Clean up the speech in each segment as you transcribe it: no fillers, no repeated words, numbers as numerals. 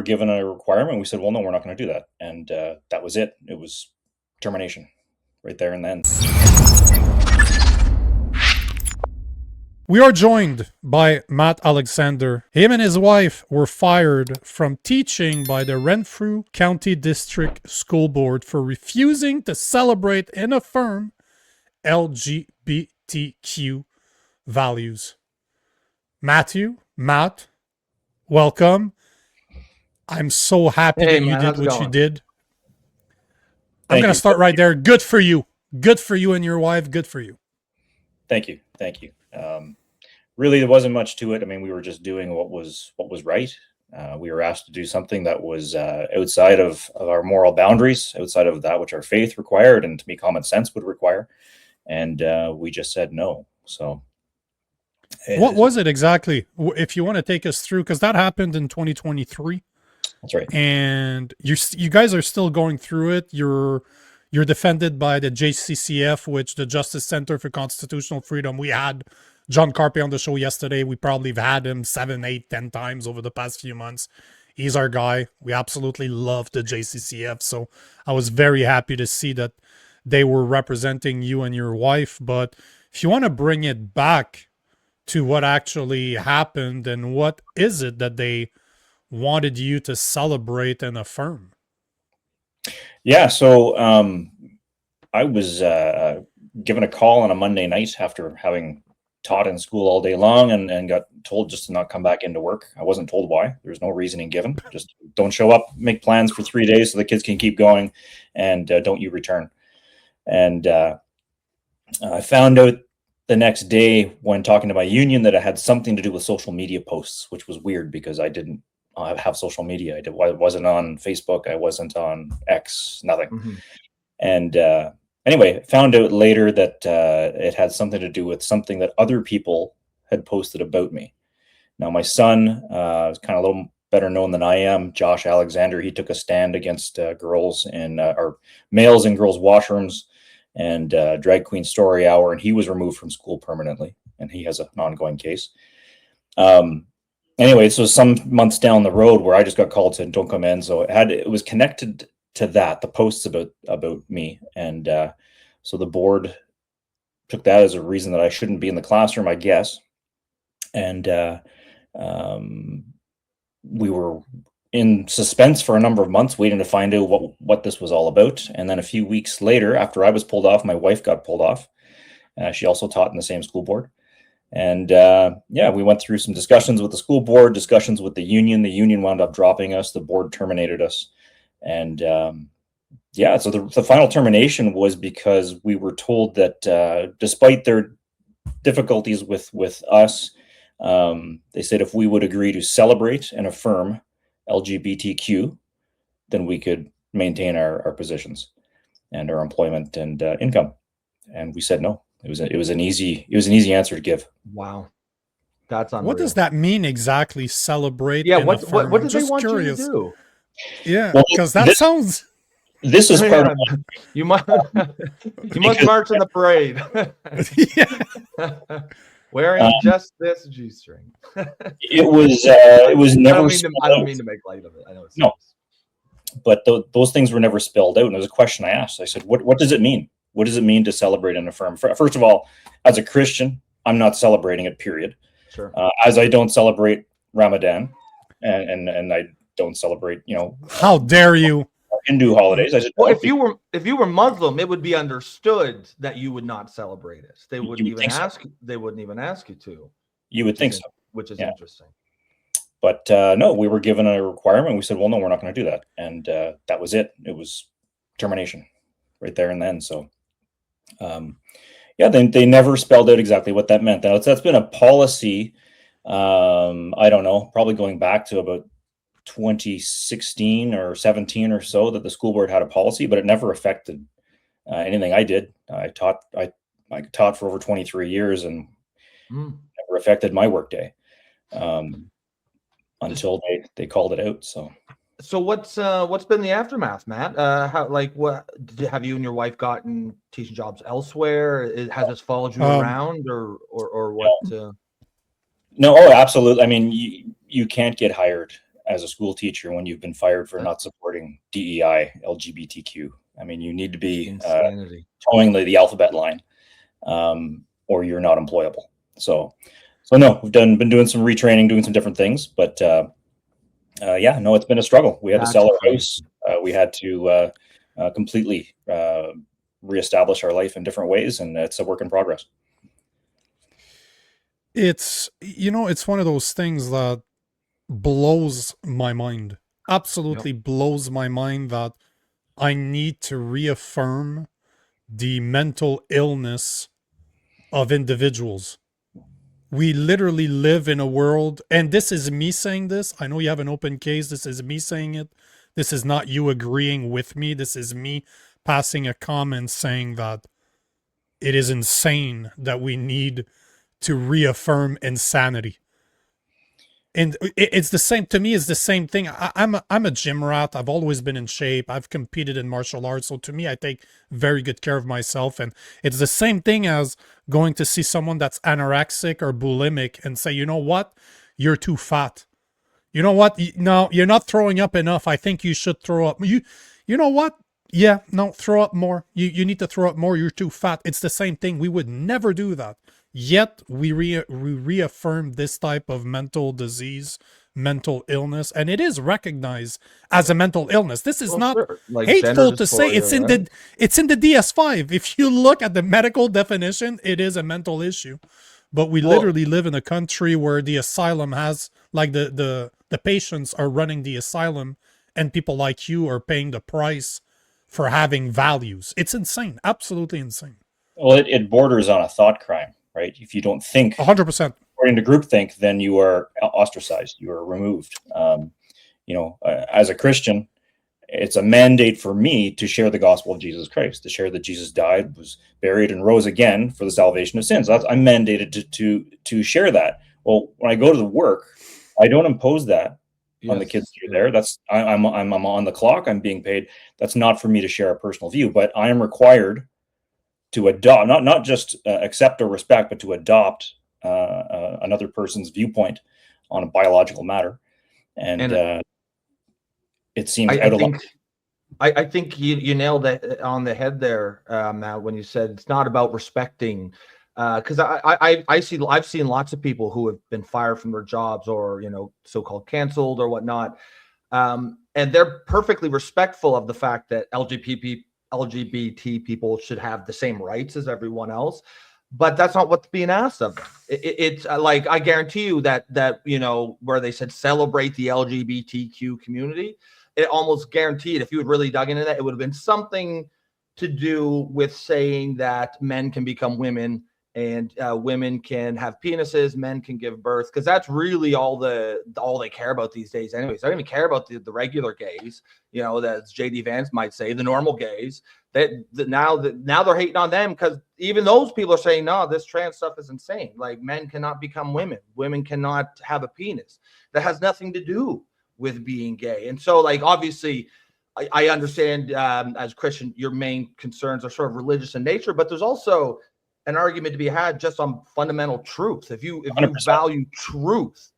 were given a requirement. We said, well, no, we're not going to do that. And that was it. It was termination right there and then. We are joined by Matt Alexander. Him and his wife were fired from teaching by the Renfrew County District School Board for refusing to celebrate and affirm LGBTQ values. Matt, welcome. I'm so happy that you did what you did. I'm going to start right there. Good for you. Good for you and your wife. Good for you. Thank you. Really, there wasn't much to it. I mean, we were just doing what was right. We were asked to do something that was outside of our moral boundaries, outside of that which our faith required, and to me, common sense would require. And we just said no. So, what was it exactly? If you want to take us through, because that happened in 2023. That's right. And you guys are still going through it. You're defended by the JCCF, which the Justice Center for Constitutional Freedom. We had John Carpe on the show yesterday. We probably have had him 7, 8, 10 times over the past few months. He's our guy. We absolutely love the JCCF. So I was very happy to see that they were representing you and your wife. But if you want to bring it back to what actually happened and what is it that they wanted you to celebrate and affirm? Yeah, so I was given a call on a Monday night after having taught in school all day long and got told just to not come back into work. I wasn't told why. There's no reasoning given. Just don't show up, make plans for 3 days so the kids can keep going, and don't you return. And I found out the next day when talking to my union that it had something to do with social media posts, which was weird because I didn't have social media. I wasn't on Facebook. I wasn't on X, nothing. Mm-hmm. And anyway, found out later that it had something to do with something that other people had posted about me. Now, my son is kind of a little better known than I am, Josh Alexander. He took a stand against girls or males in girls' washrooms and drag queen story hour, and he was removed from school permanently, and he has an ongoing case. Anyway, so some months down the road where I just got called, said, don't come in. So it was connected to that, the posts about me. And so the board took that as a reason that I shouldn't be in the classroom, I guess. And we were in suspense for a number of months, waiting to find out what this was all about. And then a few weeks later, after I was pulled off, my wife got pulled off. She also taught in the same school board. And we went through some discussions with the school board, discussions with the union. The union wound up dropping us. The board terminated us. And so the final termination was because we were told that despite their difficulties with us, they said if we would agree to celebrate and affirm LGBTQ, then we could maintain our positions and our employment and income. And we said no. It was an easy answer to give. Wow, that's unreal. What does that mean exactly? Celebrate? Yeah, what did they want you to do? Yeah, because sounds. This is part of you must march in the parade. Wearing just this G-string. It was never. I don't mean to make light of it. I know it's no, but those things were never spelled out. And there was a question I asked. I said, "What does it mean? What does it mean to celebrate and affirm?" First of all, as a Christian, I'm not celebrating it, period. Sure. As I don't celebrate Ramadan, and I don't celebrate, How dare you? Hindu holidays. I said, well, if you were Muslim, it would be understood that you would not celebrate it. They wouldn't even ask. So. They wouldn't even ask you to. You would think so, which is interesting. But no, we were given a requirement. We said, well, no, we're not going to do that, and that was it. It was termination, right there and then. So. They never spelled out exactly what that meant. That's been a policy, I don't know, probably going back to about 2016 or 17 or so, that the school board had a policy, but it never affected anything I did. I taught for over 23 years and never affected my workday until they called it out. So what's been the aftermath, Matt? What have you and your wife gotten teaching jobs elsewhere? Has this followed you around or what? No, absolutely. I mean, you can't get hired as a school teacher when you've been fired for not supporting DEI, LGBTQ. I mean, you need to be Insanity. towing the alphabet line, or you're not employable. So no, we've been doing some retraining, doing some different things, but yeah, no, it's been a struggle. We had to sell our house. We had to completely reestablish our life in different ways, and it's a work in progress. It's, it's one of those things that blows my mind. Absolutely blows my mind that I need to reaffirm the mental illness of individuals. We literally live in a world, and this is me saying this. I know you have an open case. This is me saying it. This is not you agreeing with me. This is me passing a comment saying that it is insane that we need to reaffirm insanity. And it's the same, to me, it's the same thing. I'm a gym rat. I've always been in shape. I've competed in martial arts. So to me, I take very good care of myself. And it's the same thing as going to see someone that's anorexic or bulimic and say, you know what? You're too fat. You know what? No, you're not throwing up enough. I think you should throw up. You know what? Yeah, no, throw up more. You need to throw up more. You're too fat. It's the same thing. We would never do that. Yet we reaffirm this type of mental disease, mental illness, and it is recognized as a mental illness. This is not like hateful to say. It's in the DS5. If you look at the medical definition, it is a mental issue. But we literally live in a country where the asylum has, like, the patients are running the asylum, and people like you are paying the price for having values. It's insane. Absolutely insane. Well, it borders on a thought crime. Right? If you don't think 100% according to groupthink, then you are ostracized. You are removed. As a Christian, it's a mandate for me to share the gospel of Jesus Christ, to share that Jesus died, was buried, and rose again for the salvation of sins. I'm mandated to share that. Well, when I go to the work, I don't impose that on the kids who are there. That's I'm on the clock. I'm being paid. That's not for me to share a personal view, but I am required to adopt, not just accept or respect, but to adopt another person's viewpoint on a biological matter. And it seems out of line. I think you nailed it on the head there, Matt, when you said it's not about respecting. Because I've seen lots of people who have been fired from their jobs or so-called canceled or whatnot, and they're perfectly respectful of the fact that LGBT people should have the same rights as everyone else, but that's not what's being asked of them. It's like, I guarantee you that where they said celebrate the LGBTQ community, it almost guaranteed, if you had really dug into that, it would have been something to do with saying that men can become women and women can have penises, men can give birth, because that's really all they care about these days anyways. They don't even care about the regular gays, as JD Vance might say, the normal gays. Now they're hating on them, because even those people are saying, no, this trans stuff is insane. Like, men cannot become women. Women cannot have a penis. That has nothing to do with being gay. And so, like, obviously, I understand as Christian, your main concerns are sort of religious in nature, but there's also an argument to be had just on fundamental truth. If you value truth,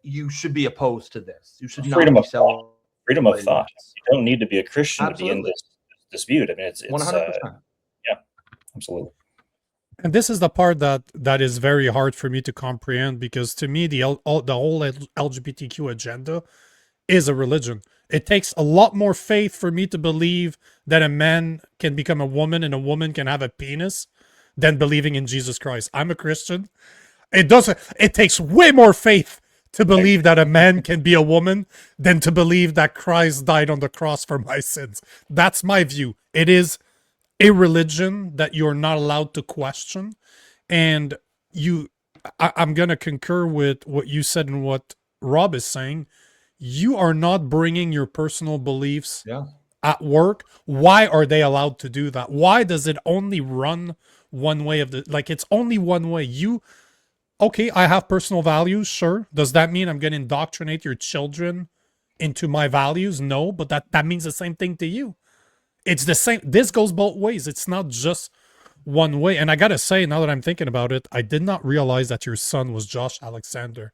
you should be opposed to this. You should freedom not of thought. Freedom of thought. You don't need to be a Christian to be in this dispute. I mean, it's 100%. Yeah, absolutely. And this is the part that is very hard for me to comprehend, because to me, the whole LGBTQ agenda is a religion. It takes a lot more faith for me to believe that a man can become a woman and a woman can have a penis than believing in Jesus Christ. I'm a Christian. It takes way more faith to believe that a man can be a woman than to believe that Christ died on the cross for my sins. That's my view. It is a religion that you're not allowed to question. And I'm going to concur with what you said and what Rob is saying. You are not bringing your personal beliefs at work. Why are they allowed to do that? Why does it only run one way it's only one way? Okay, I have personal values, sure. Does that mean I'm going to indoctrinate your children into my values? No, but that means the same thing to you. It's the same. This goes both ways. It's not just one way. And I got to say, now that I'm thinking about it, I did not realize that your son was Josh Alexander.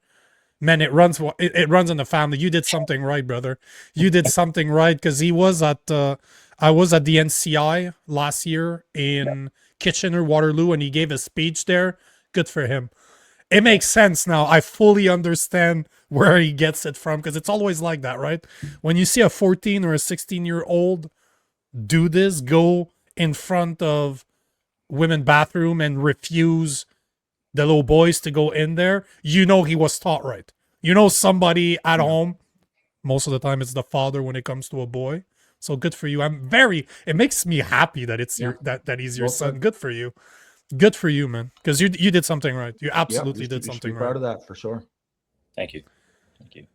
Man, it runs in the family. You did something right, brother. You did something right, because he was at I was at the NCI last year in Kitchener, Waterloo, and he gave a speech there. Good for him. It makes sense now. I fully understand where he gets it from, because it's always like that, right? When you see a 14 or a 16-year-old do this, go in front of women bathroom and refuse the little boys to go in there, you know he was taught right. You know somebody at home, most of the time it's the father when it comes to a boy. So good for you. It makes me happy that it's that he's your son. Good for you. Good for you, man. Because you did something right. You absolutely did something right. Proud of that for sure. Thank you. Thank you.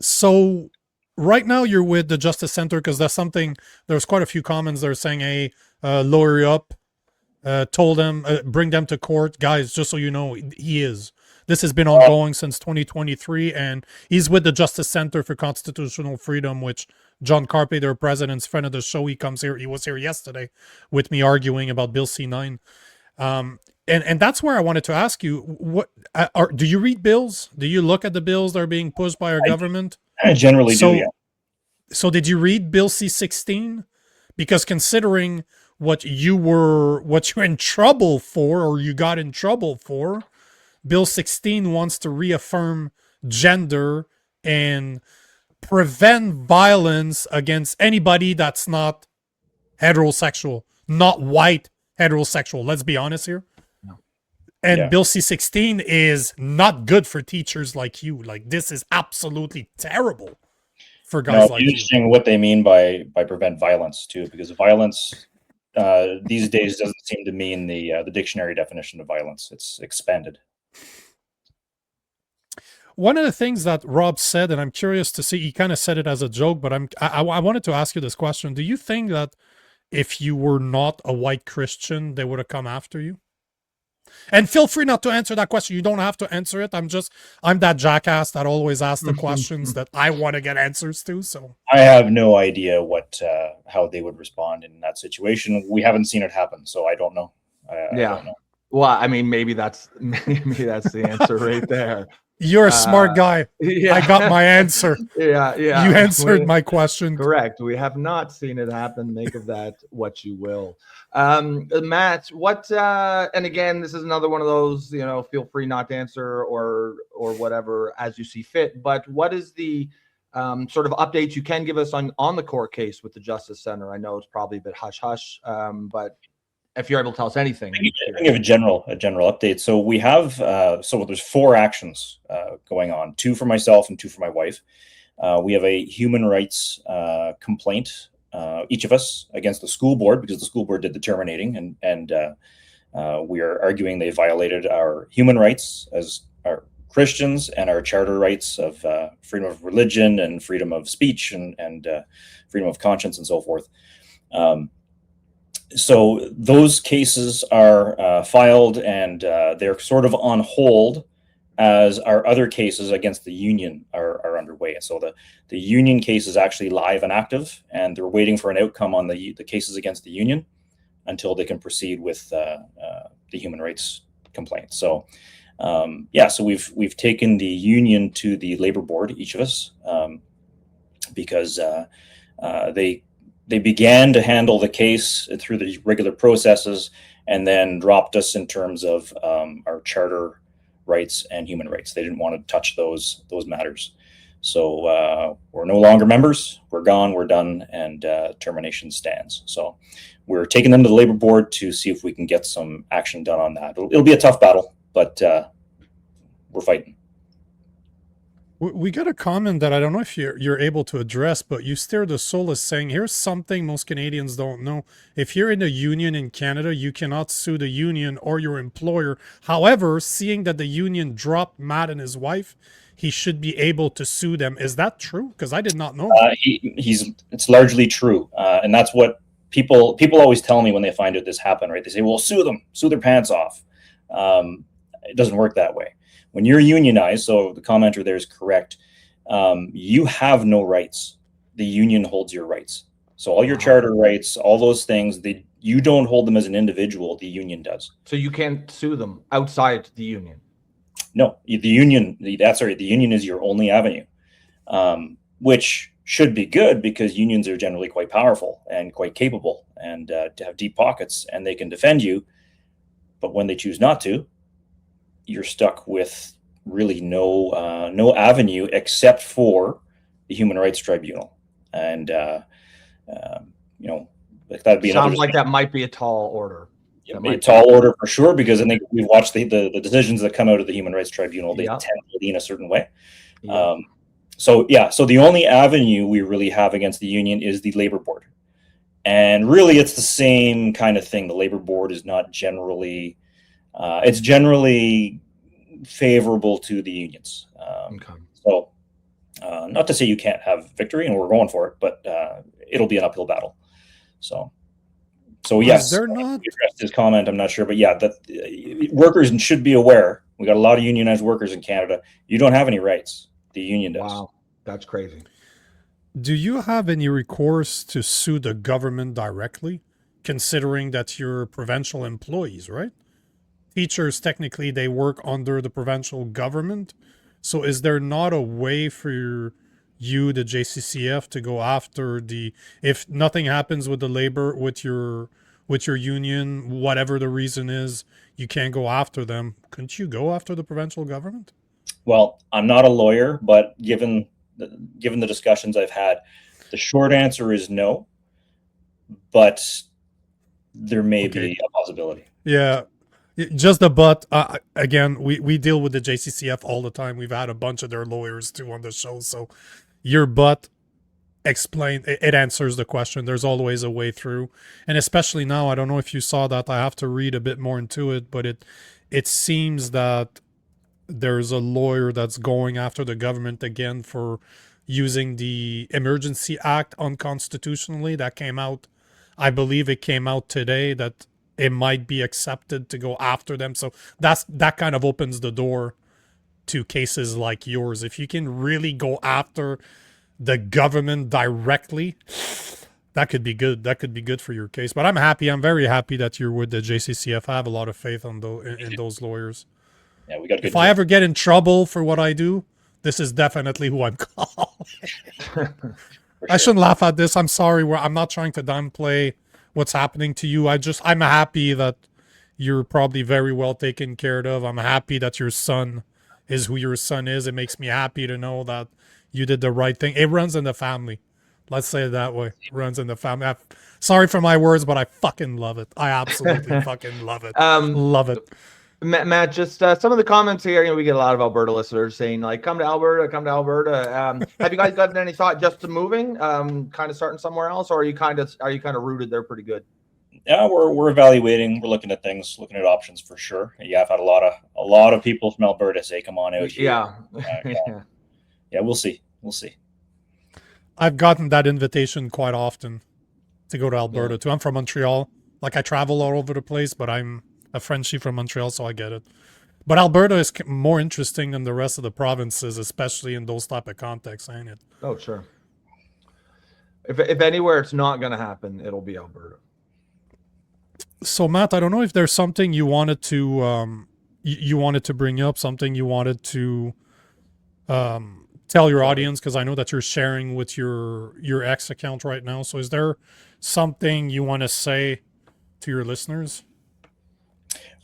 So right now you're with the Justice Center, because that's something, there's quite a few comments that are saying, hey, lawyer up, told them, bring them to court. Guys, just so you know, he is. This has been ongoing since 2023, and he's with the Justice Center for Constitutional Freedom, which John Carpe, their president's friend of the show, he comes here. He was here yesterday with me arguing about Bill C-9. And that's where I wanted to ask you, what do you read bills? Do you look at the bills that are being pushed by our government? I generally do, yeah. So did you read Bill C-16? Because considering what you're in trouble for, or you got in trouble for, Bill 16 wants to reaffirm gender and prevent violence against anybody that's not heterosexual, not white heterosexual. Let's be honest here. No. And Bill C-16 is not good for teachers like you. Like, this is absolutely terrible for guys like you. Interesting what they mean by prevent violence too, because violence these days doesn't seem to mean the dictionary definition of violence. It's expanded. One of the things that Rob said, and I'm curious to see, he kind of said it as a joke, but I wanted to ask you this question. Do you think that if you were not a white Christian, they would have come after you? And feel free not to answer that question. You don't have to answer it. I'm that jackass that always asks the questions that I want to get answers to. So I have no idea how they would respond in that situation. We haven't seen it happen, so I don't know. I don't know. Well, I mean, maybe that's the answer right there. You're a smart guy. Yeah. I got my answer. Yeah. You answered my question. Correct. We have not seen it happen. Make of that what you will. Matt, what, and again, this is another one of those, feel free not to answer or whatever as you see fit, but what is the sort of updates you can give us on the court case with the Justice Center? I know it's probably a bit hush-hush, but if you're able to tell us anything. I can give a general update. So we have, there's 4 actions going on, 2 for myself and 2 for my wife. We have a human rights complaint, each of us, against the school board, because the school board did the terminating, and we are arguing they violated our human rights as our Christians and our charter rights of freedom of religion and freedom of speech and freedom of conscience and so forth. So those cases are filed, and they're sort of on hold as our other cases against the union are underway. So the union case is actually live and active, and they're waiting for an outcome on the cases against the union until they can proceed with the human rights complaint. So so we've taken the union to the labor board, each of us, because they began to handle the case through the regular processes and then dropped us in terms of our charter rights and human rights. They didn't want to touch those matters. So we're no longer members. We're gone. We're done. And termination stands. So we're taking them to the labor board to see if we can get some action done on that. It'll be a tough battle, but we're fighting. We got a comment that I don't know if you're able to address, but you steered the soul as saying, here's something most Canadians don't know. If you're in a union in Canada, you cannot sue the union or your employer. However, seeing that the union dropped Matt and his wife, he should be able to sue them. Is that true? Because I did not know. It's largely true. And that's what people always tell me when they find out this happened, right? They say, well, sue them, sue their pants off. It doesn't work that way. When you're unionized, so the commenter there is correct, you have no rights. The union holds your rights. So all your charter rights, all those things, you don't hold them as an individual. The union does. So you can't sue them outside the union? No, the union. The union is your only avenue, which should be good because unions are generally quite powerful and quite capable, and to have deep pockets, and they can defend you. But when they choose not to, you're stuck with really no avenue except for the Human Rights Tribunal, and like that'd be Sounds like that might be a tall order. A tall order for sure, because I think we've watched the decisions that come out of the Human Rights Tribunal. They tend to lean a certain way. So the only avenue we really have against the union is the labor board, and really it's the same kind of thing. The labor board is not generally, it's generally favorable to the unions. So not to say you can't have victory, and we're going for it, but it'll be an uphill battle. So yes, they're not addressed his comment. I'm not sure, but yeah, that workers should be aware. We got a lot of unionized workers in Canada. You don't have any rights. The union does. Wow, that's crazy. Do you have any recourse to sue the government directly, considering that you're provincial employees, right? Teachers, technically, they work under the provincial government. So is there not a way for you, the JCCF, to go after if nothing happens with the labor, with your union, whatever the reason is, you can't go after them. Couldn't you go after the provincial government? Well, I'm not a lawyer, but given the discussions I've had, the short answer is no, but there may be a possibility. Yeah. Just the but. Again, we deal with the JCCF all the time. We've had a bunch of their lawyers too on the show. So your but it answers the question. There's always a way through. And especially now, I don't know if you saw that. I have to read a bit more into it, but it seems that there's a lawyer that's going after the government again for using the Emergency Act unconstitutionally. That came out, I believe it came out today, that it might be accepted to go after them. So that kind of opens the door to cases like yours. If you can really go after the government directly, that could be good. That could be good for your case. But I'm very happy that you're with the JCCF. I have a lot of faith in those lawyers. Yeah, we got good. If I ever get in trouble for what I do, this is definitely who I'm calling. Sure. I shouldn't laugh at this. I'm sorry. I'm not trying to downplay what's happening to you. I'm happy that you're probably very well taken care of. I'm happy that your son is who your son is. It makes me happy to know that you did the right thing. It runs in the family. Let's say it that way. It runs in the family. Sorry for my words, but I fucking love it. I absolutely fucking love it. Love it. Matt, just some of the comments here. We get a lot of Alberta listeners saying like, "Come to Alberta, come to Alberta." Have you guys gotten any thought just to moving, kind of starting somewhere else, or are you kind of rooted there pretty good? Yeah, we're evaluating. We're looking at things, looking at options for sure. Yeah, I've had a lot of people from Alberta say, "Come on out here." Yeah, we'll see. We'll see. I've gotten that invitation quite often to go to Alberta too. I'm from Montreal. Like I travel all over the place, but I'm a Frenchie from Montreal, so I get it. But Alberta is more interesting than the rest of the provinces, especially in those type of contexts, ain't it? Oh, sure. If anywhere it's not going to happen, it'll be Alberta. So, Matt, I don't know if there's something you wanted to bring up, something you wanted to tell your audience, because I know that you're sharing with your X account right now. So, is there something you want to say to your listeners?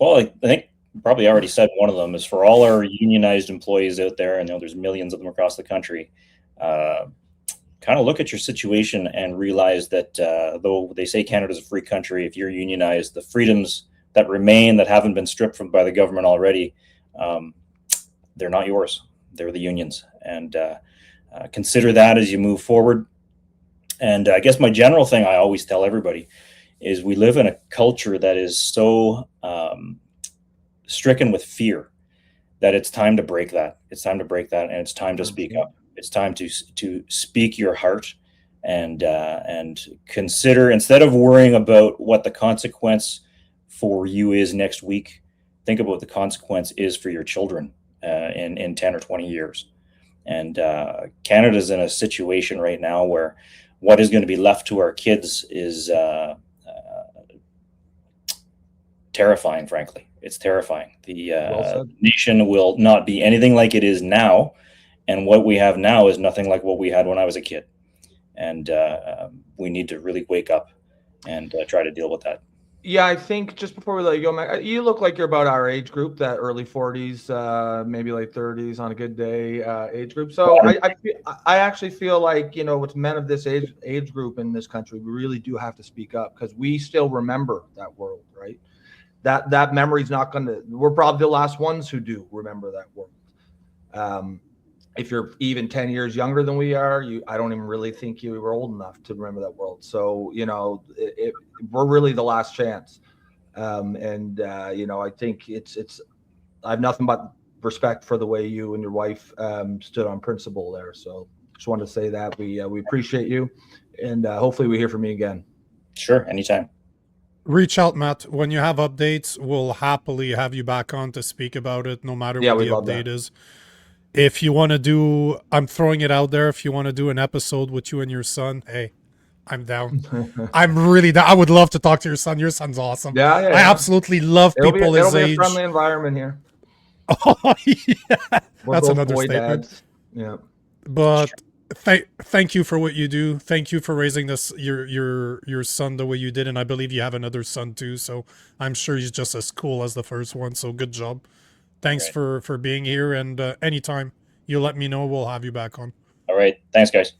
Well, I think probably already said one of them is for all our unionized employees out there, and there's millions of them across the country. Kind of look at your situation and realize that though they say Canada's a free country, if you're unionized, the freedoms that remain that haven't been stripped by the government already, they're not yours. They're the unions, and consider that as you move forward. And I guess my general thing I always tell everybody is we live in a culture that is so stricken with fear that it's time to break that. It's time to break that, and it's time to speak up. It's time to speak your heart and consider, instead of worrying about what the consequence for you is next week, think about what the consequence is for your children in 10 or 20 years. And Canada's in a situation right now where what is going to be left to our kids is terrifying, frankly. it's terrifying. The Well said. nation will not be anything like it is now, and what we have now is nothing like what we had when I was a kid. And we need to really wake up and try to deal with that. Yeah, I think just before we let you go, Mac, you look like you're about our age group, that early 40s, maybe late 30s on a good day age group. So I actually feel like, you know, with men of this age group in this country, we really do have to speak up because we still remember that world, right? That memory's not going to, we're probably the last ones who do remember that world. If you're even 10 years younger than we are, I don't even really think you were old enough to remember that world. So, you know, we're really the last chance. You know, I think I have nothing but respect for the way you and your wife stood on principle there. So just wanted to say that we appreciate you, and hopefully we hear from you again. Sure, anytime. Reach out, Matt. When you have updates, we'll happily have you back on to speak about it, no matter what the update is. If you want to do, I'm throwing it out there, if you want to do an episode with you and your son, hey, I'm down. I'm really down. I would love to talk to your son. Your son's awesome. Yeah. I absolutely love people his age. It'll be a friendly environment here. Oh, yeah. We're That's both another boy statement. dads. Yeah. But thank you for what you do. Thank you for raising your son the way you did, and I believe you have another son too. So I'm sure he's just as cool as the first one. So good job. Thanks for being here, and anytime you let me know, we'll have you back on. All right. Thanks, guys.